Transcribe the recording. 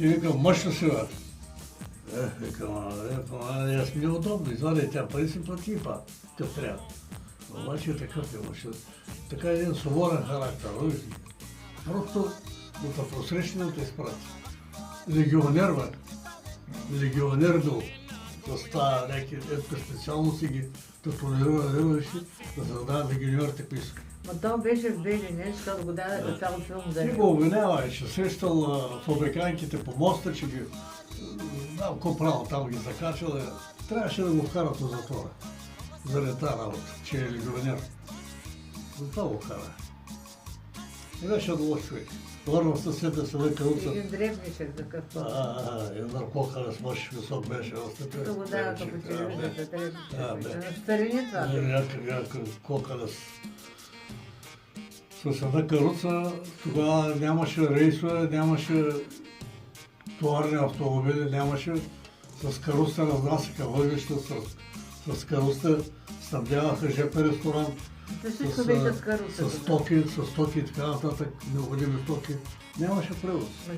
И викам, мъж ли си, бе? Викам, аз ми е удобно, извади тя пари си плати па, като трябва. Обаче такъв е мъж. Така е един свободен характер, вижте. Просто да те посрещне да те изпрати. Легионер, бе. Легионер бил. С тази някакви специалности ги татуирали, да се задават легионерите, кои са. Ма то беше в Белене, защото го дадаха цял филм за Ти него. го обвинявай, че срещал фабрикантите по моста, че ги... Да, какво правил, там ги закачал. Трябваше да го вкарат в затвора. Заради тази работа, че е легионер. Затова го вкара. И беше лош човек. Върна в съседа се века руца. Един дребничък такъв. И наркокалес мъж висок беше. Като го даваха по телевизията, дребничък. бе. На старини това. Някакъв кокалес. С една каруца тогава нямаше рейсове, нямаше товарни автомобили, нямаше. С каруца разнасяха въглища, с каруца снабдяваха ЖП ресторант. Всичко беше с каруца. С стоки и така нататък, необходими стоки. Нямаше превоз. Ма